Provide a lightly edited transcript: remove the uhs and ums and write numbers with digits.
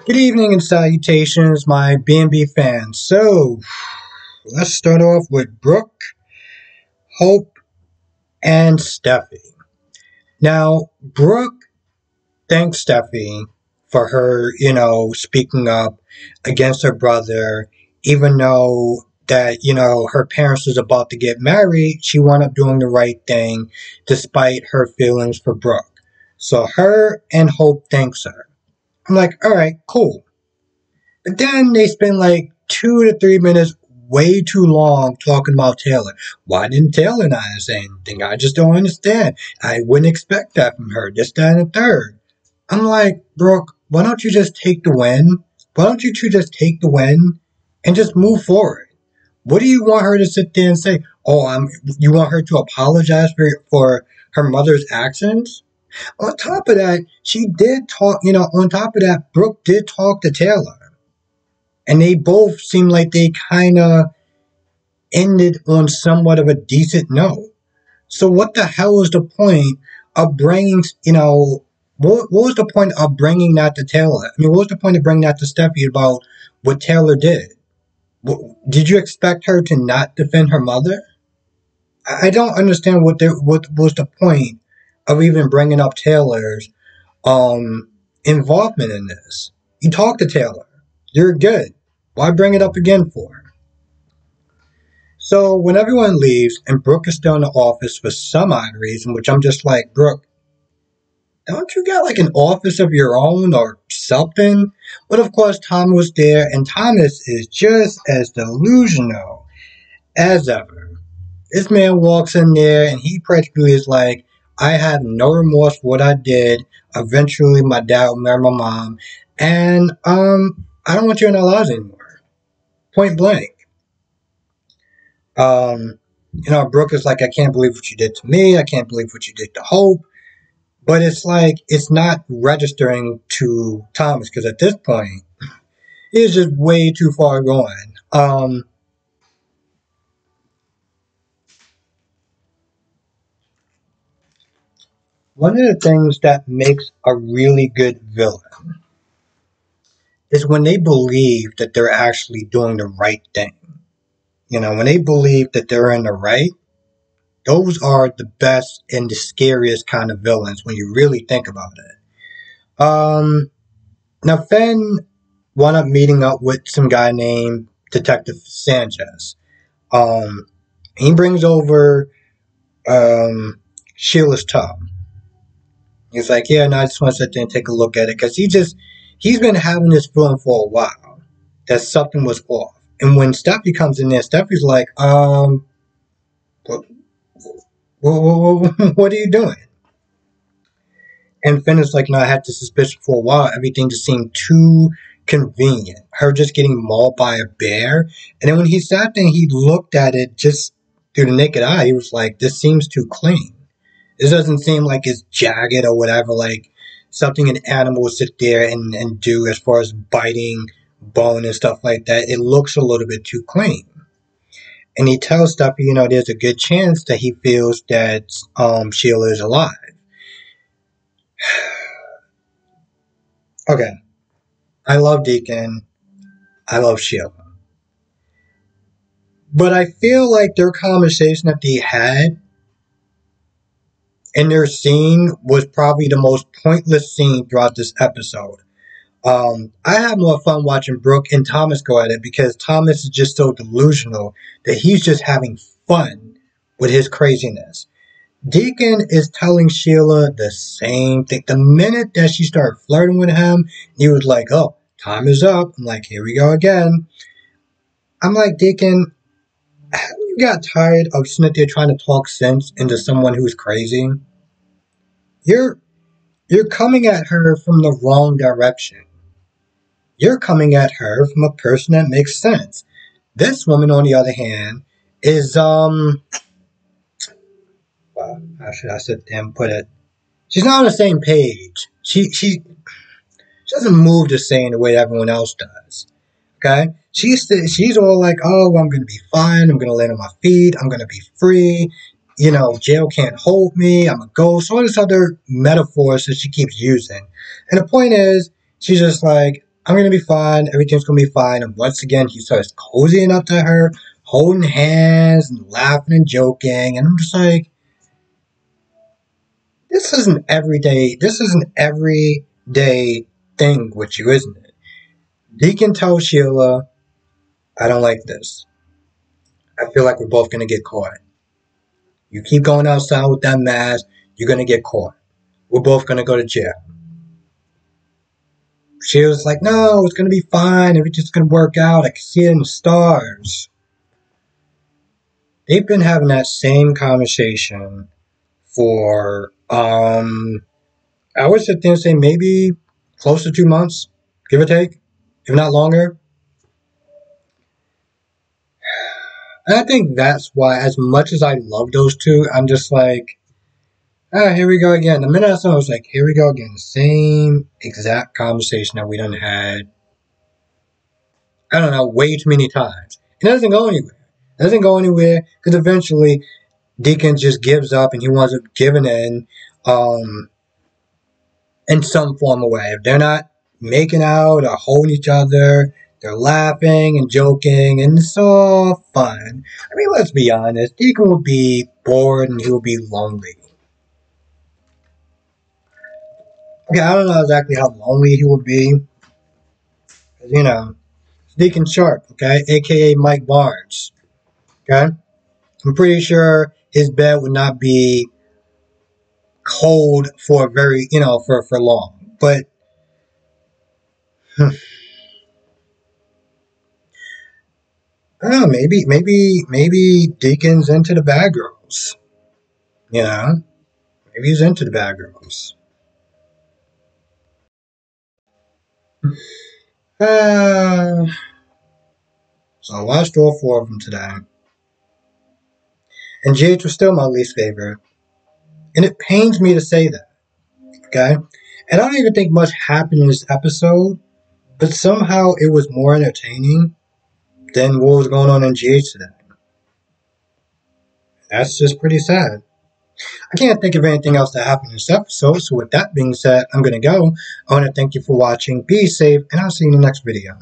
Good evening and salutations, my B&B fans. So, let's start off with Brooke, Hope, and Steffi. Now, Brooke thanks Steffi for her, speaking up against her brother, even though that, her parents was about to get married, she wound up doing the right thing despite her feelings for Brooke. So, her and Hope thanks her. I'm like, all right, cool. But then they spend like 2 to 3 minutes way too long talking about Taylor. Why didn't Taylor not say anything? I just don't understand. I wouldn't expect that from her. This, that, and the third. I'm like, Brooke, why don't you just take the win? Why don't you two just take the win and just move forward? What do you want her to sit there and say? Oh, you want her to apologize for her mother's actions? On top of that, she did talk, on top of that, Brooke did talk to Taylor. And they both seem like they kind of ended on somewhat of a decent note. So what the hell was the point of bringing, what was the point of bringing that to Taylor? I mean, what was the point of bringing that to Steffi about what Taylor did? Did you expect her to not defend her mother? I don't understand what was the point of even bringing up Taylor's involvement in this. You talk to Taylor. You're good. Why bring it up again for? So when everyone leaves and Brooke is still in the office for some odd reason, which I'm just like, Brooke, don't you got like an office of your own or something? But of course, Thomas was there, and Thomas is just as delusional as ever. This man walks in there and he practically is like, I have no remorse for what I did. Eventually, my dad will marry my mom, and I don't want you in our lives anymore. Point blank. Brooke is like, I can't believe what you did to me. I can't believe what you did to Hope. But it's like, it's not registering to Thomas because at this point, he's just way too far gone. One of the things that makes a really good villain is when they believe that they're actually doing the right thing. When they believe that they're in the right, those are the best and the scariest kind of villains when you really think about it. Now, Finn wound up meeting up with some guy named Detective Sanchez. He brings over Sheila's tub. He's like, yeah, no, I just want to sit there and take a look at it because he's been having this feeling for a while that something was off. And when Steffi comes in there, Steffi's like, what are you doing? And Finn is like, no, I had this suspicion for a while. Everything just seemed too convenient. Her just getting mauled by a bear. And then when he sat there and he looked at it just through the naked eye, he was like, this seems too clean. This doesn't seem like it's jagged or whatever, like something an animal would sit there and do as far as biting bone and stuff like that. It looks a little bit too clean. And he tells Steffi, there's a good chance that he feels that Sheila is alive. Okay. I love Deacon. I love Sheila. But I feel like their conversation that they had in their scene was probably the most pointless scene throughout this episode. I had more fun watching Brooke and Thomas go at it because Thomas is just so delusional that he's just having fun with his craziness. Deacon is telling Sheila the same thing. The minute that she started flirting with him, he was like, oh, time is up. I'm like, here we go again. I'm like, Deacon, have you got tired of sitting there trying to talk sense into someone who's crazy? You're coming at her from the wrong direction. You're coming at her from a person that makes sense. This woman, on the other hand, is well, how should I sit there and put it? She's not on the same page. She doesn't move the same the way everyone else does. Okay? She's all like, oh, I'm going to be fine. I'm going to land on my feet. I'm going to be free. Jail can't hold me. I'm a ghost. All this other metaphors that she keeps using. And the point is, she's just like, I'm going to be fine. Everything's going to be fine. And once again, he starts cozying up to her, holding hands and laughing and joking. And I'm just like, this is an everyday thing with you, isn't it? Deacon tells Sheila, I don't like this. I feel like we're both going to get caught. You keep going outside with that mask, you're going to get caught. We're both going to go to jail. Sheila's like, no, it's going to be fine. Everything's going to work out. I can see it in the stars. They've been having that same conversation for, I would sit there and say maybe close to 2 months, give or take, if not longer. And I think that's why, as much as I love those two, I'm just like, here we go again. The minute I saw it, I was like, here we go again. The same exact conversation that we done had, I don't know, way too many times. It doesn't go anywhere. It doesn't go anywhere because eventually Deacon just gives up and he wants to give in some form of way. If they're not making out or holding each other, they're laughing and joking and it's all fun. I mean, let's be honest. Deacon would be bored and he would be lonely. Okay, I don't know exactly how lonely he would be. You know, Deacon Sharp, okay, aka Mike Barnes. Okay? I'm pretty sure his bed would not be cold for very, for long. But I don't know, maybe Deacon's into the bad girls. You know? Maybe he's into the bad girls. So I watched all 4 of them today. And GH was still my least favorite. And it pains me to say that. Okay? And I don't even think much happened in this episode, but somehow it was more entertaining than what was going on in GH today. That's just pretty sad. I can't think of anything else that happened in this episode, so with that being said, I'm going to go. I want to thank you for watching, be safe, and I'll see you in the next video.